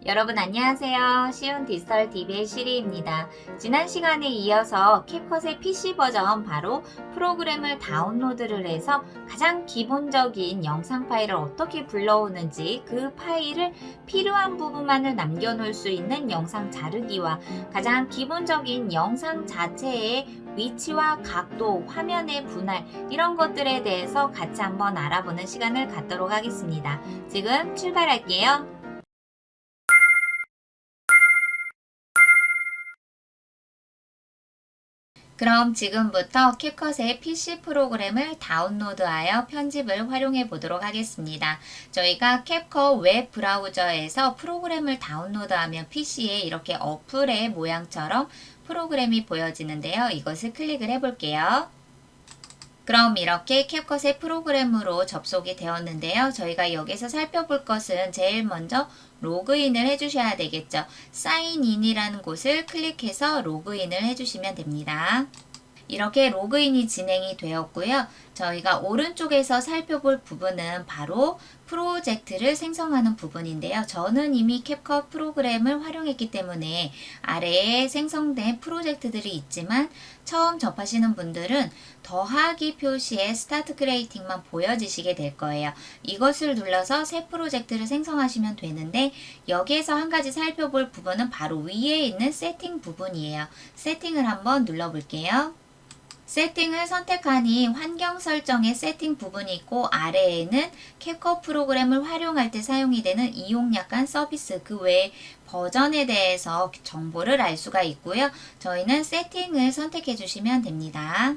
여러분 안녕하세요. 쉬운 디지털 DB의 시리입니다. 지난 시간에 이어서 캡컷의 PC 버전 바로 프로그램을 다운로드를 해서 가장 기본적인 영상 파일을 어떻게 불러오는지 그 파일을 필요한 부분만을 남겨놓을 수 있는 영상 자르기와 가장 기본적인 영상 자체의 위치와 각도, 화면의 분할 이런 것들에 대해서 같이 한번 알아보는 시간을 갖도록 하겠습니다. 지금 출발할게요. 그럼 지금부터 캡컷의 PC 프로그램을 다운로드하여 편집을 활용해 보도록 하겠습니다. 저희가 캡컷 웹 브라우저에서 프로그램을 다운로드하면 PC에 이렇게 어플의 모양처럼 프로그램이 보여지는데요. 이것을 클릭을 해 볼게요. 그럼 이렇게 캡컷의 프로그램으로 접속이 되었는데요. 저희가 여기서 살펴볼 것은 제일 먼저 로그인을 해주셔야 되겠죠. 사인인이라는 곳을 클릭해서 로그인을 해주시면 됩니다. 이렇게 로그인이 진행이 되었고요. 저희가 오른쪽에서 살펴볼 부분은 바로 프로젝트를 생성하는 부분인데요. 저는 이미 캡컷 프로그램을 활용했기 때문에 아래에 생성된 프로젝트들이 있지만 처음 접하시는 분들은 더하기 표시에 스타트 크리에이팅만 보여지시게 될 거예요. 이것을 눌러서 새 프로젝트를 생성하시면 되는데 여기에서 한 가지 살펴볼 부분은 바로 위에 있는 세팅 부분이에요. 세팅을 한번 눌러볼게요. 세팅을 선택하니 환경 설정의 세팅 부분이 있고 아래에는 캡컷 프로그램을 활용할 때 사용이 되는 이용약관 서비스 그 외에 버전에 대해서 정보를 알 수가 있고요. 저희는 세팅을 선택해 주시면 됩니다.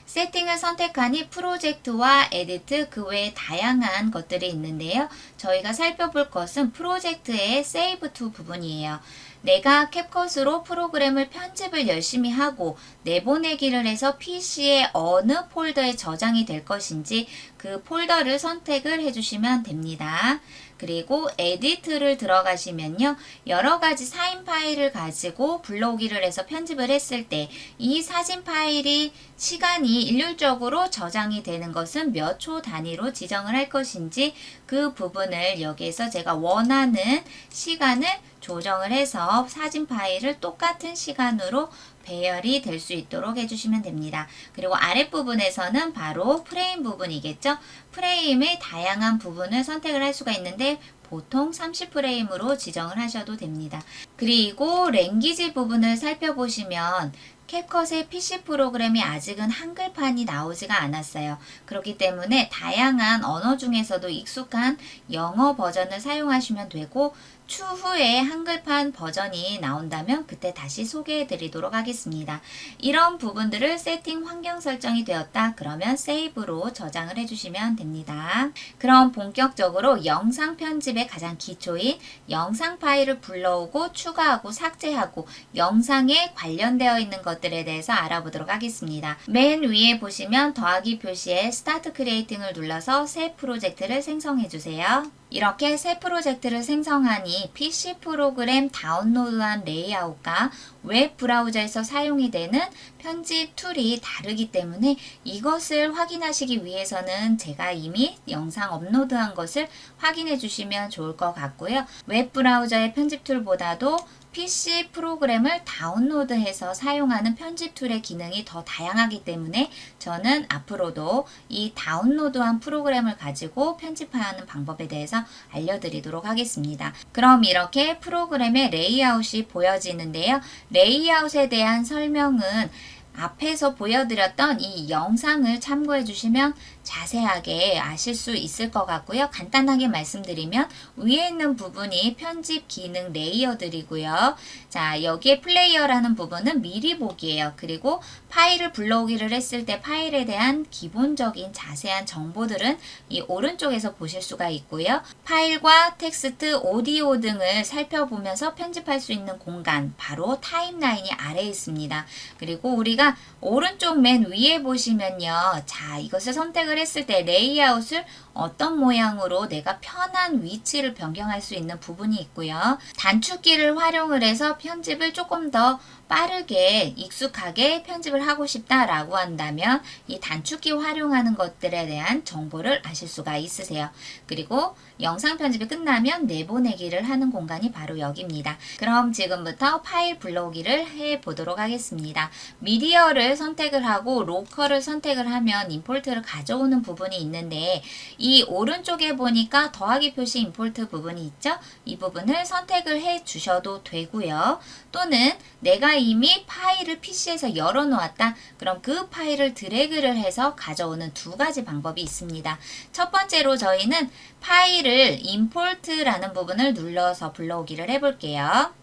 세팅을 선택하니 프로젝트와 에디트 그 외에 다양한 것들이 있는데요. 저희가 살펴볼 것은 프로젝트의 세이브 투 부분이에요. 내가 캡컷으로 프로그램을 편집을 열심히 하고 내보내기를 해서 PC의 어느 폴더에 저장이 될 것인지 그 폴더를 선택을 해주시면 됩니다. 그리고 에디트를 들어가시면요. 여러가지 사인 파일을 가지고 불러오기를 해서 편집을 했을 때 이 사진 파일이 시간이 일률적으로 저장이 되는 것은 몇 초 단위로 지정을 할 것인지 그 부분을 여기에서 제가 원하는 시간을 조정을 해서 사진 파일을 똑같은 시간으로 배열이 될 수 있도록 해주시면 됩니다. 그리고 아랫부분에서는 바로 프레임 부분이겠죠. 프레임의 다양한 부분을 선택을 할 수가 있는데 보통 30프레임으로 지정을 하셔도 됩니다. 그리고 랭귀지 부분을 살펴보시면 캡컷의 PC 프로그램이 아직은 한글판이 나오지가 않았어요. 그렇기 때문에 다양한 언어 중에서도 익숙한 영어 버전을 사용하시면 되고 추후에 한글판 버전이 나온다면 그때 다시 소개해 드리도록 하겠습니다. 이런 부분들을 세팅 환경 설정이 되었다. 그러면 세이브로 저장을 해주시면 됩니다. 그럼 본격적으로 영상 편집의 가장 기초인 영상 파일을 불러오고 추가하고 삭제하고 영상에 관련되어 있는 것들에 대해서 알아보도록 하겠습니다. 맨 위에 보시면 더하기 표시에 스타트 크리에이팅을 눌러서 새 프로젝트를 생성해 주세요. 이렇게 새 프로젝트를 생성하니 PC 프로그램 다운로드한 레이아웃과 웹 브라우저에서 사용이 되는 편집 툴이 다르기 때문에 이것을 확인하시기 위해서는 제가 이미 영상 업로드한 것을 확인해 주시면 좋을 것 같고요. 웹 브라우저의 편집 툴보다도 PC 프로그램을 다운로드해서 사용하는 편집 툴의 기능이 더 다양하기 때문에 저는 앞으로도 이 다운로드한 프로그램을 가지고 편집하는 방법에 대해서 알려드리도록 하겠습니다. 그럼 이렇게 프로그램의 레이아웃이 보여지는데요. 레이아웃에 대한 설명은 앞에서 보여드렸던 이 영상을 참고해 주시면 자세하게 아실 수 있을 것 같고요. 간단하게 말씀드리면 위에 있는 부분이 편집 기능 레이어들이고요. 자, 여기에 플레이어라는 부분은 미리 보기예요. 그리고 파일을 불러오기를 했을 때 파일에 대한 기본적인 자세한 정보들은 이 오른쪽에서 보실 수가 있고요. 파일과 텍스트, 오디오 등을 살펴보면서 편집할 수 있는 공간, 바로 타임라인이 아래에 있습니다. 그리고 우리가 오른쪽 맨 위에 보시면요. 자, 이것을 선택을 했을 때 레이아웃을 어떤 모양으로 내가 편한 위치를 변경할 수 있는 부분이 있고요. 단축키를 활용을 해서 편집을 조금 더 빠르게 익숙하게 편집을 하고 싶다라고 한다면 이 단축키 활용하는 것들에 대한 정보를 아실 수가 있으세요. 그리고 영상 편집이 끝나면 내보내기를 하는 공간이 바로 여기입니다. 그럼 지금부터 파일 불러오기를 해보도록 하겠습니다. 미디어를 선택을 하고 로컬을 선택을 하면 임포트를 가져오는 부분이 있는데 이 오른쪽에 보니까 더하기 표시 임포트 부분이 있죠? 이 부분을 선택을 해 주셔도 되고요. 또는 내가 이미 파일을 PC에서 열어놓았다. 그럼 그 파일을 드래그를 해서 가져오는 두 가지 방법이 있습니다. 첫 번째로 저희는 파일을 임포트라는 부분을 눌러서 불러오기를 해볼게요.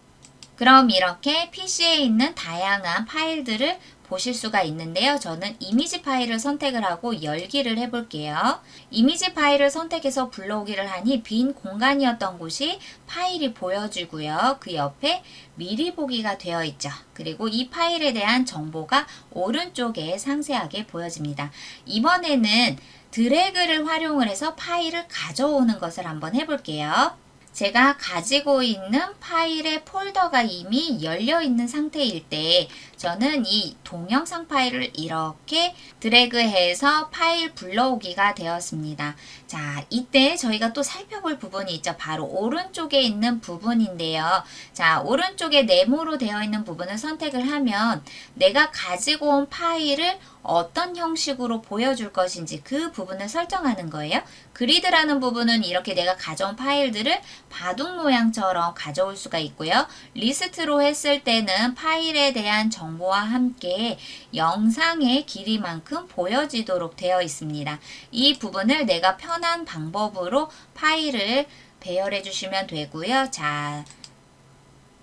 그럼 이렇게 PC에 있는 다양한 파일들을 보실 수가 있는데요. 저는 이미지 파일을 선택을 하고 열기를 해볼게요. 이미지 파일을 선택해서 불러오기를 하니 빈 공간이었던 곳이 파일이 보여지고요. 그 옆에 미리 보기가 되어 있죠. 그리고 이 파일에 대한 정보가 오른쪽에 상세하게 보여집니다. 이번에는 드래그를 활용을 해서 파일을 가져오는 것을 한번 해볼게요. 제가 가지고 있는 파일의 폴더가 이미 열려 있는 상태일 때 저는 이 동영상 파일을 이렇게 드래그해서 파일 불러오기가 되었습니다. 자, 이때 저희가 또 살펴볼 부분이 있죠. 바로 오른쪽에 있는 부분인데요. 자, 오른쪽에 네모로 되어 있는 부분을 선택을 하면 내가 가지고 온 파일을 어떤 형식으로 보여줄 것인지 그 부분을 설정하는 거예요. 그리드라는 부분은 이렇게 내가 가져온 파일들을 바둑 모양처럼 가져올 수가 있고요. 리스트로 했을 때는 파일에 대한 정보와 함께 영상의 길이만큼 보여지도록 되어 있습니다. 이 부분을 내가 편한 방법으로 파일을 배열해 주시면 되고요. 자,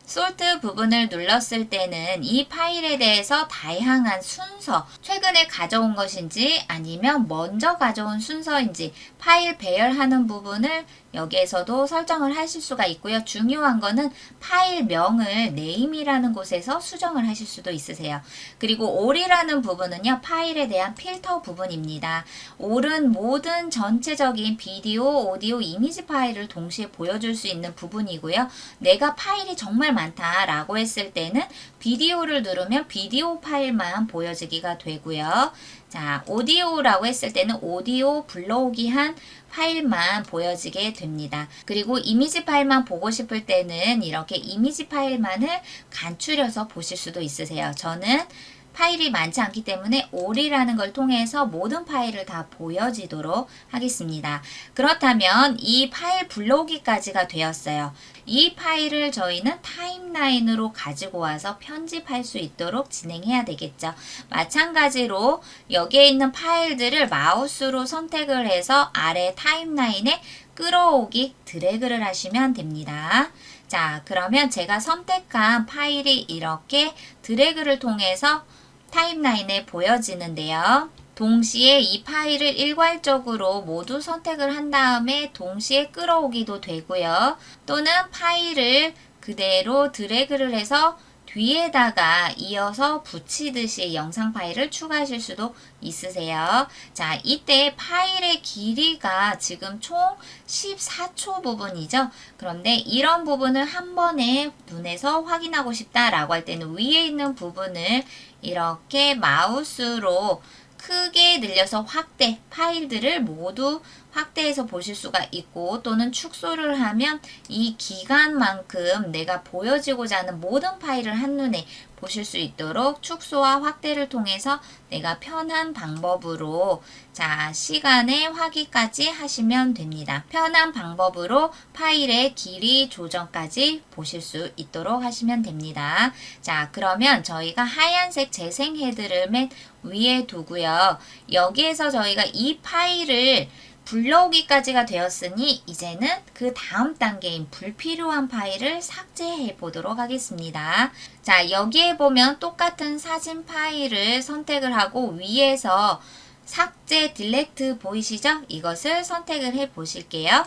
솔트 부분을 눌렀을 때는 이 파일에 대해서 다양한 순서, 최근에 가져온 것인지 아니면 먼저 가져온 순서인지 파일 배열하는 부분을 여기에서도 설정을 하실 수가 있고요. 중요한 거는 파일명을 name이라는 곳에서 수정을 하실 수도 있으세요. 그리고 all이라는 부분은요. 파일에 대한 필터 부분입니다. all은 모든 전체적인 비디오, 오디오, 이미지 파일을 동시에 보여줄 수 있는 부분이고요. 내가 파일이 정말 많다라고 했을 때는 비디오를 누르면 비디오 파일만 보여지기가 되고요. 자, 오디오라고 했을 때는 오디오 불러오기 한 파일만 보여지게 됩니다. 그리고 이미지 파일만 보고 싶을 때는 이렇게 이미지 파일만을 간추려서 보실 수도 있으세요. 저는 파일이 많지 않기 때문에 all이라는 걸 통해서 모든 파일을 다 보여지도록 하겠습니다. 그렇다면 이 파일 불러오기까지가 되었어요. 이 파일을 저희는 타임라인으로 가지고 와서 편집할 수 있도록 진행해야 되겠죠. 마찬가지로 여기에 있는 파일들을 마우스로 선택을 해서 아래 타임라인에 끌어오기 드래그를 하시면 됩니다. 자, 그러면 제가 선택한 파일이 이렇게 드래그를 통해서 타임라인에 보여지는데요. 동시에 이 파일을 일괄적으로 모두 선택을 한 다음에 동시에 끌어오기도 되고요. 또는 파일을 그대로 드래그를 해서 뒤에다가 이어서 붙이듯이 영상 파일을 추가하실 수도 있으세요. 자, 이때 파일의 길이가 지금 총 14초 부분이죠. 그런데 이런 부분을 한 번에 눈에서 확인하고 싶다라고 할 때는 위에 있는 부분을 이렇게 마우스로 크게 늘려서 확대, 파일들을 모두 확대해서 보실 수가 있고 또는 축소를 하면 이 기간만큼 내가 보여지고자 하는 모든 파일을 한눈에 보실 수 있도록 축소와 확대를 통해서 내가 편한 방법으로 자, 시간의 확인까지 하시면 됩니다. 편한 방법으로 파일의 길이 조정까지 보실 수 있도록 하시면 됩니다. 자, 그러면 저희가 하얀색 재생 헤드를 맨 위에 두고요. 여기에서 저희가 이 파일을 불러오기까지가 되었으니 이제는 그 다음 단계인 불필요한 파일을 삭제해 보도록 하겠습니다. 자, 여기에 보면 똑같은 사진 파일을 선택을 하고 위에서 삭제 딜렉트 보이시죠? 이것을 선택을 해 보실게요.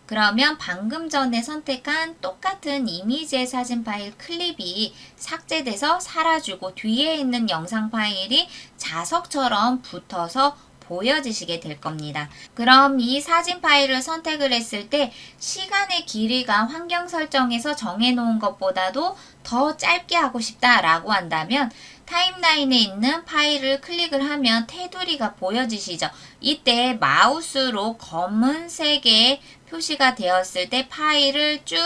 그러면 방금 전에 선택한 똑같은 이미지의 사진 파일 클립이 삭제돼서 사라지고 뒤에 있는 영상 파일이 자석처럼 붙어서 보여지시게 될 겁니다. 그럼 이 사진 파일을 선택을 했을 때 시간의 길이가 환경 설정에서 정해놓은 것보다도 더 짧게 하고 싶다라고 한다면 타임라인에 있는 파일을 클릭을 하면 테두리가 보여지시죠? 이때 마우스로 검은색의 표시가 되었을 때 파일을 쭉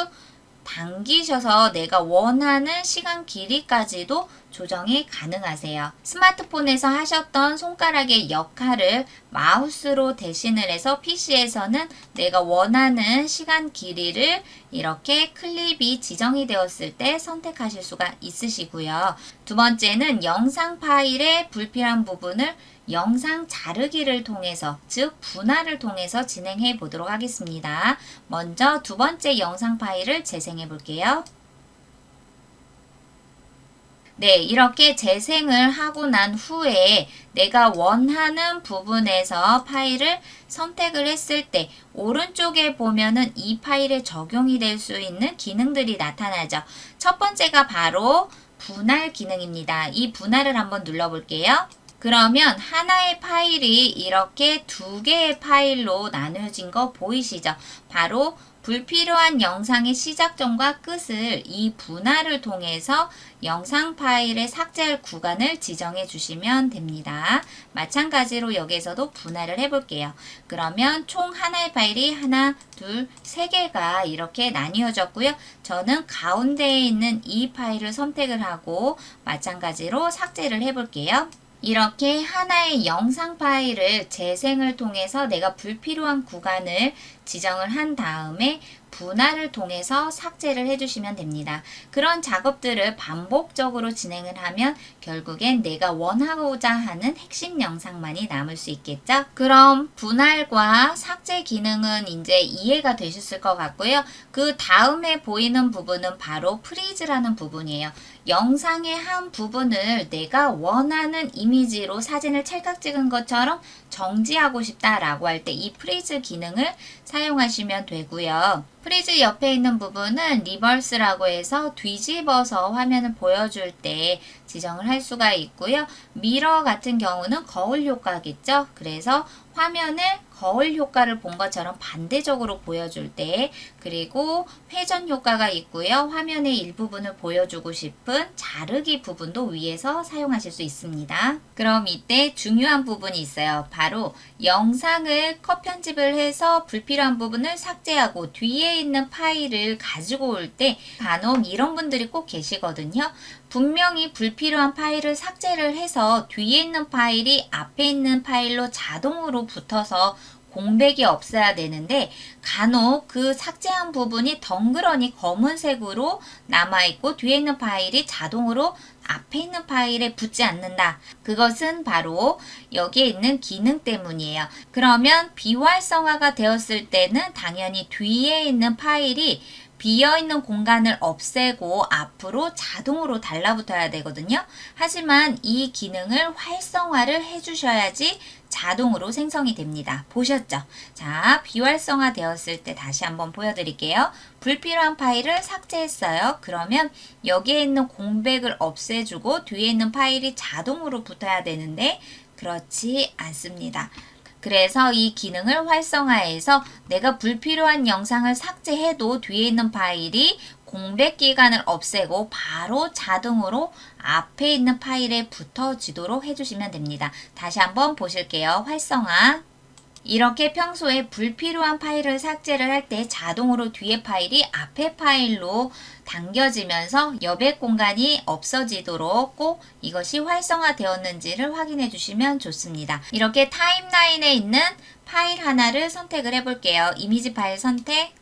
당기셔서 내가 원하는 시간 길이까지도 조정이 가능하세요. 스마트폰에서 하셨던 손가락의 역할을 마우스로 대신을 해서 PC에서는 내가 원하는 시간 길이를 이렇게 클립이 지정이 되었을 때 선택하실 수가 있으시고요. 두 번째는 영상 파일의 불필요한 부분을 영상 자르기를 통해서, 즉 분할을 통해서 진행해 보도록 하겠습니다. 먼저 두 번째 영상 파일을 재생해 볼게요. 네, 이렇게 재생을 하고 난 후에 내가 원하는 부분에서 파일을 선택을 했을 때 오른쪽에 보면은 이 파일에 적용이 될 수 있는 기능들이 나타나죠. 첫 번째가 바로 분할 기능입니다. 이 분할을 한번 눌러볼게요. 그러면 하나의 파일이 이렇게 두 개의 파일로 나눠진 거 보이시죠? 바로 불필요한 영상의 시작점과 끝을 이 분할을 통해서 영상 파일에 삭제할 구간을 지정해 주시면 됩니다. 마찬가지로 여기에서도 분할을 해볼게요. 그러면 총 하나의 파일이 하나, 둘, 세 개가 이렇게 나뉘어졌고요. 저는 가운데에 있는 이 파일을 선택을 하고 마찬가지로 삭제를 해볼게요. 이렇게 하나의 영상 파일을 재생을 통해서 내가 불필요한 구간을 지정을 한 다음에 분할을 통해서 삭제를 해주시면 됩니다. 그런 작업들을 반복적으로 진행을 하면 결국엔 내가 원하고자 하는 핵심 영상만이 남을 수 있겠죠? 그럼 분할과 삭제 기능은 이제 이해가 되셨을 것 같고요. 그 다음에 보이는 부분은 바로 프리즈라는 부분이에요. 영상의 한 부분을 내가 원하는 이미지로 사진을 찰칵 찍은 것처럼 정지하고 싶다라고 할 때 이 프리즈 기능을 사용하시면 되고요. 프리즈 옆에 있는 부분은 리버스라고 해서 뒤집어서 화면을 보여줄 때 지정을 할 수가 있고요. 미러 같은 경우는 거울 효과겠죠. 그래서 화면을 거울 효과를 본 것처럼 반대적으로 보여줄 때, 그리고 회전 효과가 있고요. 화면의 일부분을 보여주고 싶은 자르기 부분도 위에서 사용하실 수 있습니다. 그럼 이때 중요한 부분이 있어요. 바로 영상을 컷 편집을 해서 불필요한 부분을 삭제하고 뒤에 있는 파일을 가지고 올 때 간혹 이런 분들이 꼭 계시거든요. 분명히 불필요한 파일을 삭제를 해서 뒤에 있는 파일이 앞에 있는 파일로 자동으로 붙어서 공백이 없어야 되는데 간혹 그 삭제한 부분이 덩그러니 검은색으로 남아있고 뒤에 있는 파일이 자동으로 앞에 있는 파일에 붙지 않는다. 그것은 바로 여기에 있는 기능 때문이에요. 그러면 비활성화가 되었을 때는 당연히 뒤에 있는 파일이 비어있는 공간을 없애고 앞으로 자동으로 달라붙어야 되거든요. 하지만 이 기능을 활성화를 해주셔야지 자동으로 생성이 됩니다. 보셨죠? 자, 비활성화 되었을 때 다시 한번 보여드릴게요. 불필요한 파일을 삭제했어요. 그러면 여기에 있는 공백을 없애주고 뒤에 있는 파일이 자동으로 붙어야 되는데 그렇지 않습니다. 그래서 이 기능을 활성화해서 내가 불필요한 영상을 삭제해도 뒤에 있는 파일이 공백 기간을 없애고 바로 자동으로 앞에 있는 파일에 붙어지도록 해주시면 됩니다. 다시 한번 보실게요. 활성화. 이렇게 평소에 불필요한 파일을 삭제를 할 때 자동으로 뒤에 파일이 앞에 파일로 당겨지면서 여백 공간이 없어지도록 꼭 이것이 활성화되었는지를 확인해 주시면 좋습니다. 이렇게 타임라인에 있는 파일 하나를 선택을 해 볼게요. 이미지 파일 선택.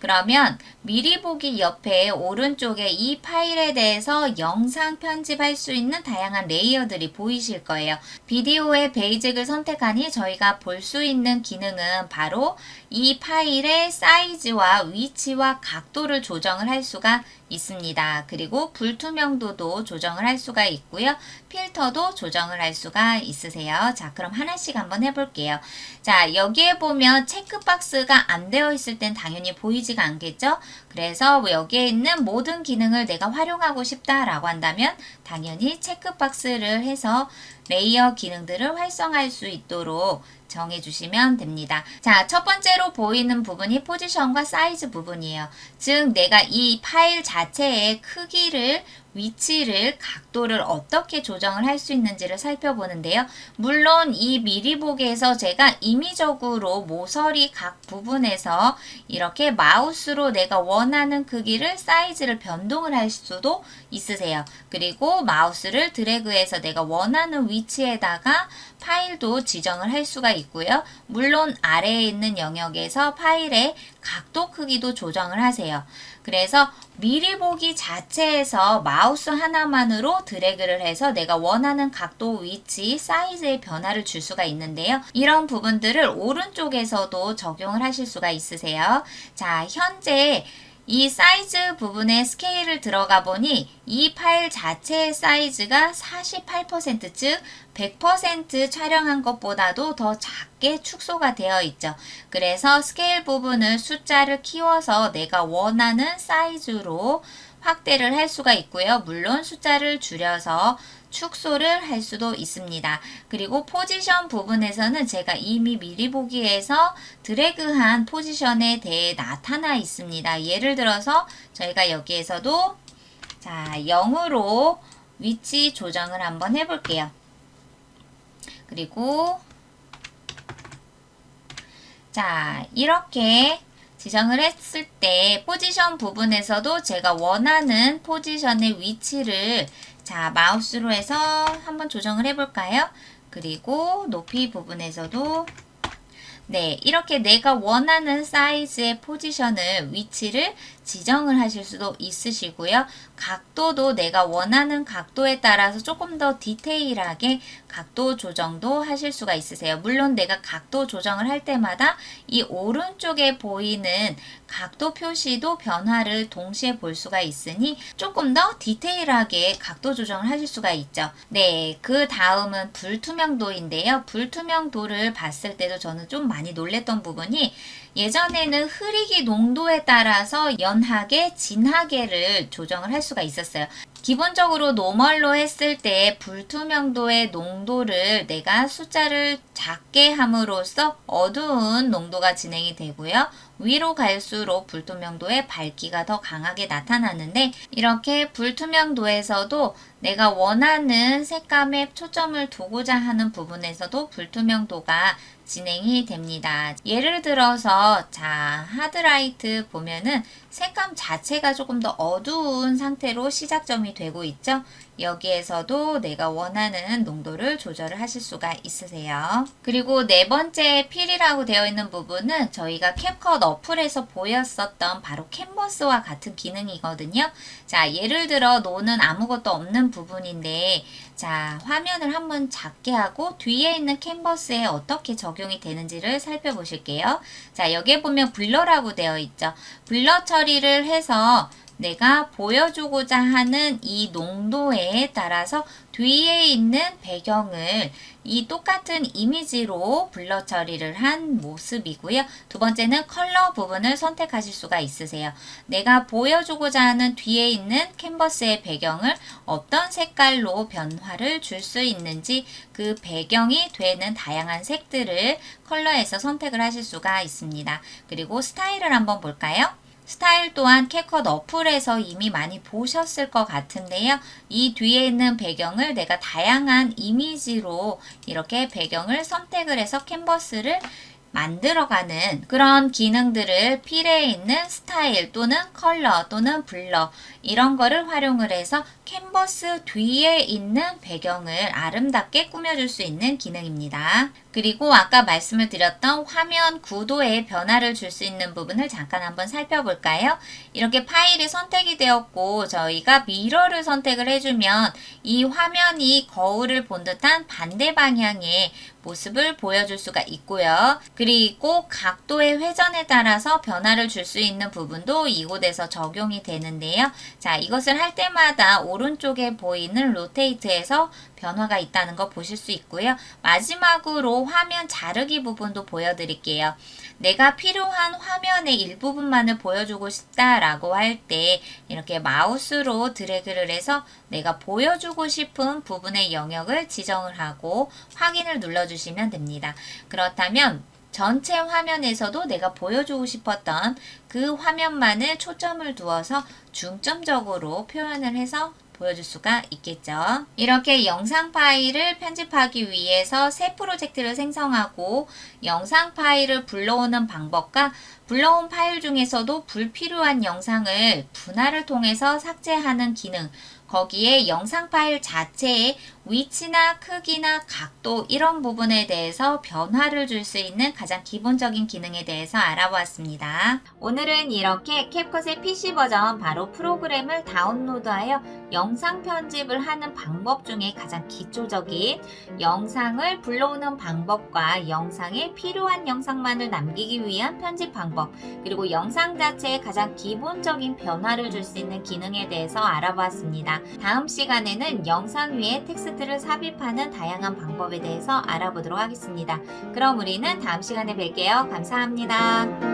그러면 미리 보기 옆에 오른쪽에 이 파일에 대해서 영상 편집할 수 있는 다양한 레이어들이 보이실 거예요. 비디오의 베이직을 선택하니 저희가 볼 수 있는 기능은 바로 이 파일의 사이즈와 위치와 각도를 조정을 할 수가 있습니다. 그리고 불투명도도 조정을 할 수가 있고요. 필터도 조정을 할 수가 있으세요. 자, 그럼 하나씩 한번 해볼게요. 자, 여기에 보면 체크박스가 안 되어 있을 땐 당연히 보이지가 않겠죠? 그래서 여기에 있는 모든 기능을 내가 활용하고 싶다라고 한다면 당연히 체크박스를 해서 레이어 기능들을 활성화할 수 있도록 정해주시면 됩니다. 자, 첫 번째로 보이는 부분이 포지션과 사이즈 부분이에요. 즉, 내가 이 파일 자체의 크기를 위치를, 각도를 어떻게 조정을 할 수 있는지를 살펴보는데요. 물론 이 미리 보기에서 제가 임의적으로 모서리 각 부분에서 이렇게 마우스로 내가 원하는 크기를 사이즈를 변동을 할 수도 있으세요. 그리고 마우스를 드래그해서 내가 원하는 위치에다가 파일도 지정을 할 수가 있고요. 물론 아래에 있는 영역에서 파일의 각도 크기도 조정을 하세요. 그래서 미리 보기 자체에서 마우스 하나만으로 드래그를 해서 내가 원하는 각도, 위치, 사이즈의 변화를 줄 수가 있는데요. 이런 부분들을 오른쪽에서도 적용을 하실 수가 있으세요. 자, 현재 이 사이즈 부분에 스케일을 들어가 보니 이 파일 자체의 사이즈가 48%, 즉 100% 촬영한 것보다도 더 작게 축소가 되어 있죠. 그래서 스케일 부분을 숫자를 키워서 내가 원하는 사이즈로 확대를 할 수가 있고요. 물론 숫자를 줄여서 축소를 할 수도 있습니다. 그리고 포지션 부분에서는 제가 이미 미리 보기에서 드래그한 포지션에 대해 나타나 있습니다. 예를 들어서 저희가 여기에서도 자 0으로 위치 조정을 한번 해볼게요. 그리고 자 이렇게 지정을 했을 때 포지션 부분에서도 제가 원하는 포지션의 위치를 자 마우스로 해서 한번 조정을 해볼까요? 그리고 높이 부분에서도 네, 이렇게 내가 원하는 사이즈의 포지션을, 위치를 지정을 하실 수도 있으시고요. 각도도 내가 원하는 각도에 따라서 조금 더 디테일하게 각도 조정도 하실 수가 있으세요. 물론 내가 각도 조정을 할 때마다 이 오른쪽에 보이는 각도 표시도 변화를 동시에 볼 수가 있으니 조금 더 디테일하게 각도 조정을 하실 수가 있죠. 네, 그 다음은 불투명도인데요. 불투명도를 봤을 때도 저는 좀 많이 놀랬던 부분이 예전에는 흐리기 농도에 따라서 연하게, 진하게를 조정을 할 수가 있었어요. 기본적으로 노멀로 했을 때 불투명도의 농도를 내가 숫자를 작게 함으로써 어두운 농도가 진행이 되고요. 위로 갈수록 불투명도의 밝기가 더 강하게 나타나는데 이렇게 불투명도에서도 내가 원하는 색감에 초점을 두고자 하는 부분에서도 불투명도가 진행이 됩니다. 예를 들어서 자 하드라이트 보면은 색감 자체가 조금 더 어두운 상태로 시작점이 되고 있죠. 여기에서도 내가 원하는 농도를 조절을 하실 수가 있으세요. 그리고 네 번째 필이라고 되어 있는 부분은 저희가 캡컷 어플에서 보였었던 바로 캔버스와 같은 기능이거든요. 자, 예를 들어 노는 아무것도 없는 부분인데 자, 화면을 한번 작게 하고 뒤에 있는 캔버스에 어떻게 적용이 되는지를 살펴보실게요. 자, 여기에 보면 블러라고 되어 있죠. 블러 처리를 해서 내가 보여주고자 하는 이 농도에 따라서 뒤에 있는 배경을 이 똑같은 이미지로 블러 처리를 한 모습이고요. 두 번째는 컬러 부분을 선택하실 수가 있으세요. 내가 보여주고자 하는 뒤에 있는 캔버스의 배경을 어떤 색깔로 변화를 줄 수 있는지 그 배경이 되는 다양한 색들을 컬러에서 선택을 하실 수가 있습니다. 그리고 스타일을 한번 볼까요? 스타일 또한 캡컷 어플에서 이미 많이 보셨을 것 같은데요. 이 뒤에 있는 배경을 내가 다양한 이미지로 이렇게 배경을 선택을 해서 캔버스를 만들어가는 그런 기능들을 필에 있는 스타일 또는 컬러 또는 블러 이런 거를 활용을 해서 캔버스 뒤에 있는 배경을 아름답게 꾸며줄 수 있는 기능입니다. 그리고 아까 말씀을 드렸던 화면 구도에 변화를 줄 수 있는 부분을 잠깐 한번 살펴볼까요? 이렇게 파일이 선택이 되었고 저희가 미러를 선택을 해주면 이 화면이 거울을 본 듯한 반대 방향의 모습을 보여줄 수가 있고요. 그리고 각도의 회전에 따라서 변화를 줄 수 있는 부분도 이곳에서 적용이 되는데요. 자, 이것을 할 때마다 오른쪽에 보이는 로테이트에서 변화가 있다는 거 보실 수 있고요. 마지막으로 그리고 화면 자르기 부분도 보여드릴게요. 내가 필요한 화면의 일부분만을 보여주고 싶다라고 할 때 이렇게 마우스로 드래그를 해서 내가 보여주고 싶은 부분의 영역을 지정을 하고 확인을 눌러주시면 됩니다. 그렇다면 전체 화면에서도 내가 보여주고 싶었던 그 화면만을 초점을 두어서 중점적으로 표현을 해서 보여줄 수가 있겠죠. 이렇게 영상 파일을 편집하기 위해서 새 프로젝트를 생성하고 영상 파일을 불러오는 방법과 불러온 파일 중에서도 불필요한 영상을 분할을 통해서 삭제하는 기능, 거기에 영상 파일 자체의 위치나 크기나 각도 이런 부분에 대해서 변화를 줄 수 있는 가장 기본적인 기능에 대해서 알아보았습니다. 오늘은 이렇게 캡컷의 PC 버전 바로 프로그램을 다운로드하여 영상 편집을 하는 방법 중에 가장 기초적인 영상을 불러오는 방법과 영상에 필요한 영상만을 남기기 위한 편집 방법, 그리고 영상 자체의 가장 기본적인 변화를 줄 수 있는 기능에 대해서 알아보았습니다. 다음 시간에는 영상 위에 텍스트를 삽입하는 다양한 방법에 대해서 알아보도록 하겠습니다. 그럼 우리는 다음 시간에 뵐게요. 감사합니다.